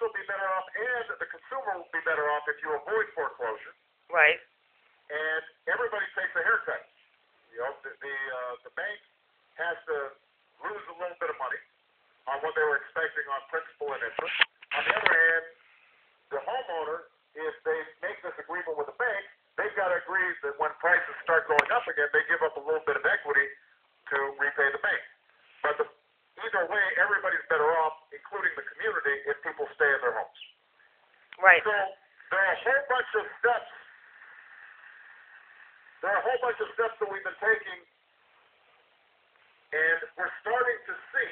will be better off, and the consumer will be better off if you avoid foreclosure. Right. And everybody takes a haircut. You know, the bank has to lose a little bit of money on what they were expecting on principal and interest. On the other hand, the homeowner, if they make this agreement with the bank, they've got to agree that when prices start going up again, they give up a little bit of equity to repay the bank. But either way, everybody's better off, including the community, if people stay in their homes. Right. So there are a whole bunch of steps. There are a whole bunch of steps that we've been taking, and we're starting to see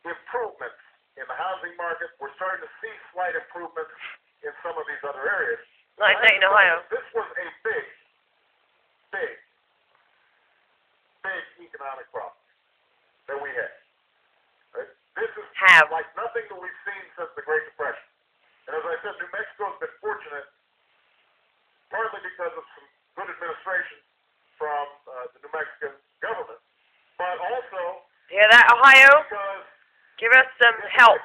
improvements in the housing market. We're starting to see slight improvements in some of these other areas. Like Dayton, Ohio. This was a big economic problem that we had. Right? This is like nothing that we've seen since the Great Depression. And as I said, New Mexico's been fortunate, partly because of some good administration from the New Mexican government, but also hear that, Ohio? because Give us some help.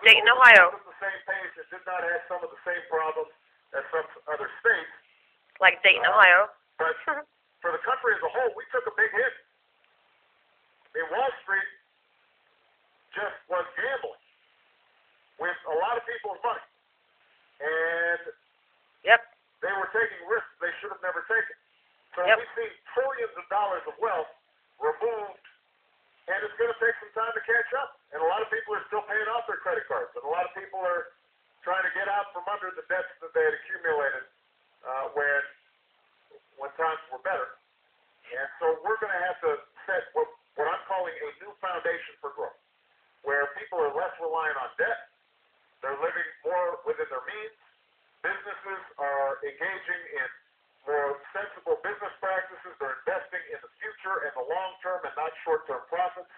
Dayton, Ohio. At the same pace, it did not have some of the same problems as some other states. Like Dayton, Ohio. But for the country as a whole, we took a big hit. I mean, Wall Street just was gambling with a lot of people's money. And Yep. they were taking risks they should have never taken. So Yep. we've seen trillions of dollars of wealth removed, and it's going to take some time to catch up. And a lot of people are still paying off their credit cards, and a lot of people are trying to get out from under the debts that they had accumulated when times were better. And so we're going to have to set what I'm calling a new foundation for growth, where people are less reliant on debt, they're living more within their means, businesses are engaging in more sensible business practices, they're investing in the future and the long term and not short-term profits.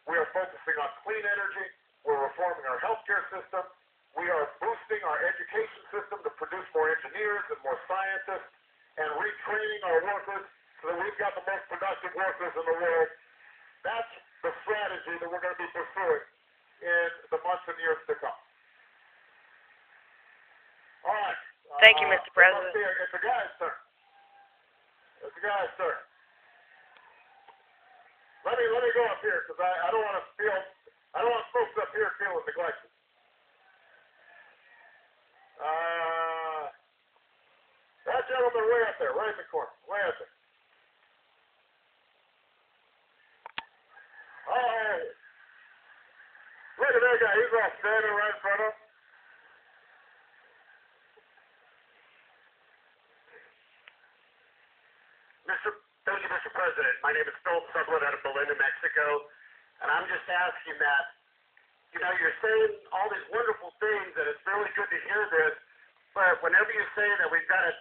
We are focusing on clean energy, we're reforming our healthcare system, we are boosting our education system to produce more engineers and more scientists, and retraining our workers so that we've got the most productive workers in the world. That's the strategy that we're going to be pursuing in the months and years to come. All right. Thank you, Mr. President. It's the guy's turn. It's the guy's turn. Let me go up here because I don't want folks up here feeling neglected. That gentleman way up there, right in the corner, way up there. Oh, look at that guy. He's all standing right in front of him. Thank you, Mr. President. My name is Phil Sutherland out of Berlin, New Mexico, and I'm just asking that, you're saying all these wonderful things, and it's really good to hear this, but whenever you say that we've got to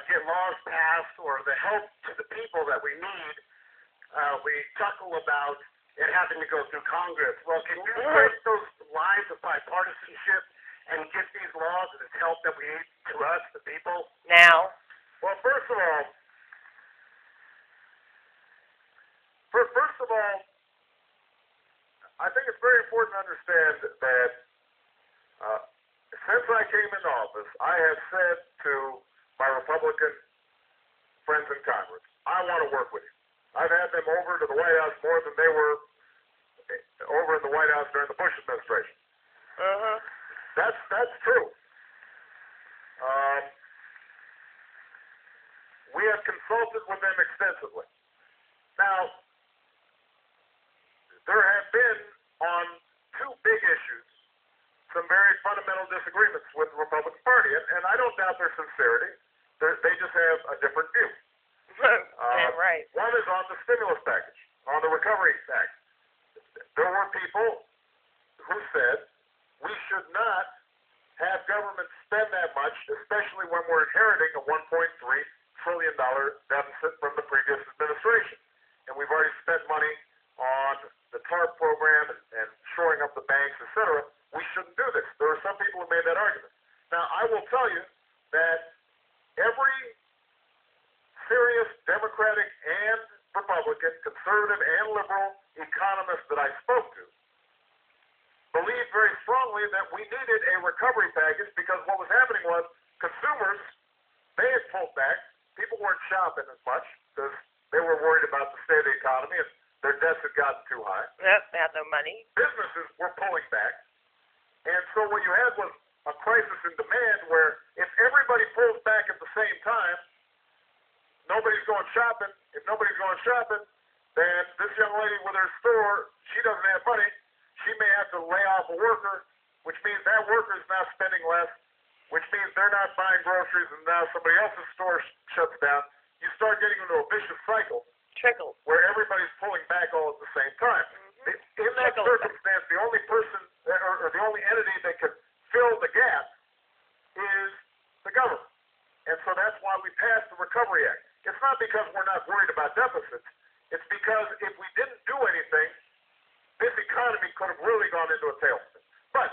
get laws passed or the help to the people that we need, we chuckle about it having to go through Congress. Well, can you break those lines of bipartisanship and get these laws and this help that we need to us, the people? Now. Well, first of all, I think it's very important to understand that since I came into office, I have said to my Republican friends in Congress, I want to work with you. I've had them over to the White House more than they were over in the White House during the Bush administration. That's true. We have consulted with them extensively. Now, there have been, on two big issues, some very fundamental disagreements with the Republican Party, and I don't doubt their sincerity. They just have a different view. Right. One is on the stimulus package, on the Recovery Act. There were people who said we should not have government spend that much, especially when we're inheriting a $1.3 trillion deficit from the previous administration. And we've already spent money on the TARP program and shoring up the banks, etc. We shouldn't do this. There are some people who made that argument. Now, I will tell you that every serious Democratic and Republican, conservative and liberal economist that I spoke to believed very strongly that we needed a recovery package because what was happening was consumers, they had pulled back. People weren't shopping as much because they were worried about the state of the economy and their debts had gotten too high. Yep, they had no money. Businesses were pulling back. And so what you had was a crisis in demand where if everybody pulls back at the same time, nobody's going shopping. If nobody's going shopping, then this young lady with her store, she doesn't have money. She may have to lay off a worker, which means that worker is now spending less, which means they're not buying groceries, and now somebody else's store shuts down. You start getting into a vicious cycle Trickle. where everybody's pulling back all at the same time. Mm-hmm. In that circumstance, the only person or the only entity that can fill the gap is the government. And so that's why we passed the Recovery Act. It's not because we're not worried about deficits. It's because if we didn't do anything, this economy could have really gone into a tailspin. But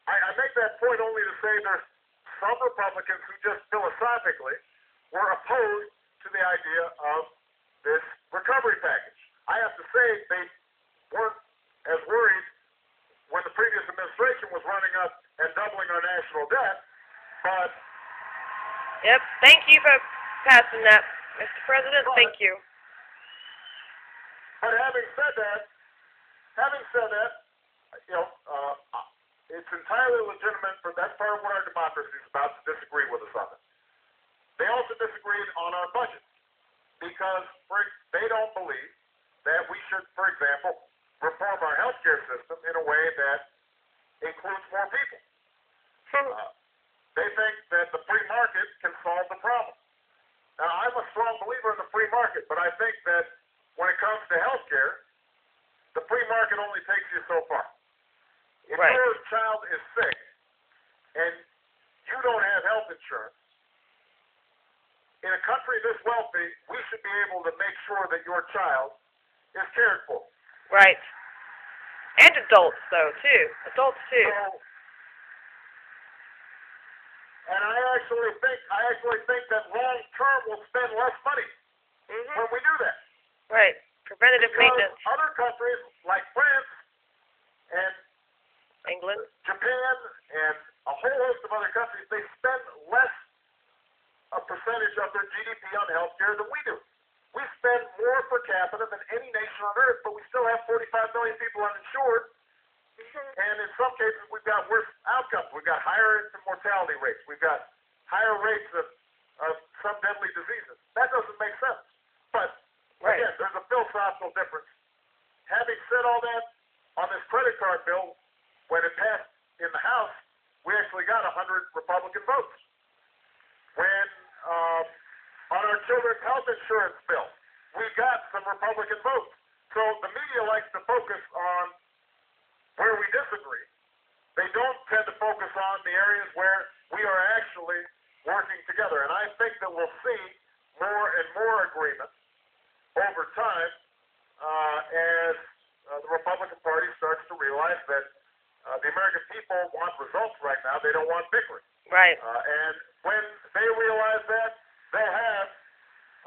I make that point only to say there's some Republicans who just philosophically were opposed to the idea of this recovery package. I have to say they weren't as worried when the previous administration was running up and doubling our national debt, but... Yep, thank you for passing that, Mr. President. Thank you. But having said that, you know, it's entirely legitimate for that's part of what our democracy is about, to disagree with us on it. They also disagreed on our budget because they don't believe that we should, for example, reform our healthcare system in a way that includes more people. They think that the free market can solve the problem. Now, I'm a strong believer in the free market, but I think that when it comes to healthcare, the free market only takes you so far. If Right. your child is sick and you don't have health insurance, in a country this wealthy, we should be able to make sure that your child is cared for. Right. And adults, though, too. Adults, too. So, and I actually think that long term we'll spend less money when we do that. Right. Preventative Because maintenance. other countries like France and England. Japan and a whole host of other countries, they spend less a percentage of their GDP on healthcare than we do. We spend more per capita than any nation on earth, but we still have 45 million people uninsured. And in some cases, we've got worse outcomes. We've got higher infant mortality rates. We've got higher rates of some deadly diseases. That doesn't make sense. But, again, there's a philosophical difference. Having said all that, on this credit card bill, when it passed in the House, we actually got 100 Republican votes. When on our children's health insurance bill, we got some Republican votes. So the media likes to focus on where we disagree. They don't tend to focus on the areas where we are actually working together. And I think that we'll see more and more agreement over time as the Republican Party starts to realize that the American people want results right now. They don't want bickering. Right. And when they realize that, they'll have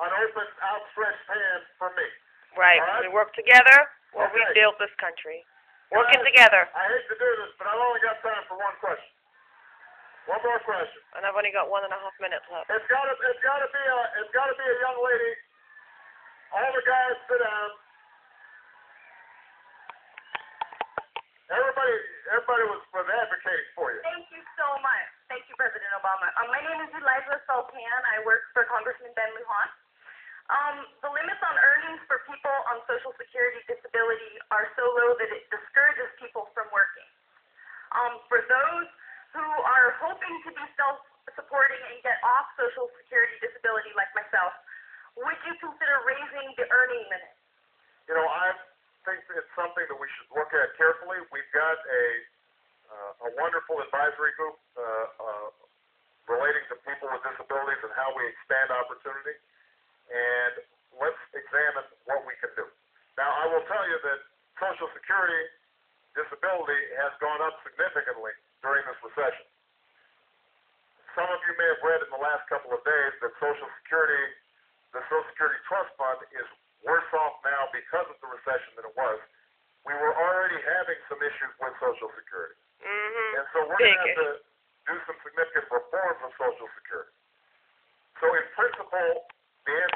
an open, outstretched hand for me. Right. All right? We work together, we'll Okay. rebuild this country. Working together. I hate to do this, but I've only got time for one question. One more question. And I've only got 1.5 minutes left. It's gotta be a young lady. All the guys sit down. Everybody was advocating for you. Thank you so much. Thank you, President Obama. My name is Eliza Sultan. I work for Congressman Ben Lujan. The limits on earnings for people on Social Security disability are so low that it discourages people from working. For those who are hoping to be self-supporting and get off Social Security disability like myself, would you consider raising the earning limit? You know, I think it's something that we should look at carefully. We've got a wonderful advisory group relating to people with disabilities and how we expand opportunity. And let's examine what we can do. Now, I will tell you that Social Security disability has gone up significantly during this recession. Some of you may have read in the last couple of days that the Social Security Trust Fund is worse off now because of the recession than it was we were already having some issues with Social Security. Mm-hmm. And so we're going to have to do some significant reforms of Social Security. So in principle, the answer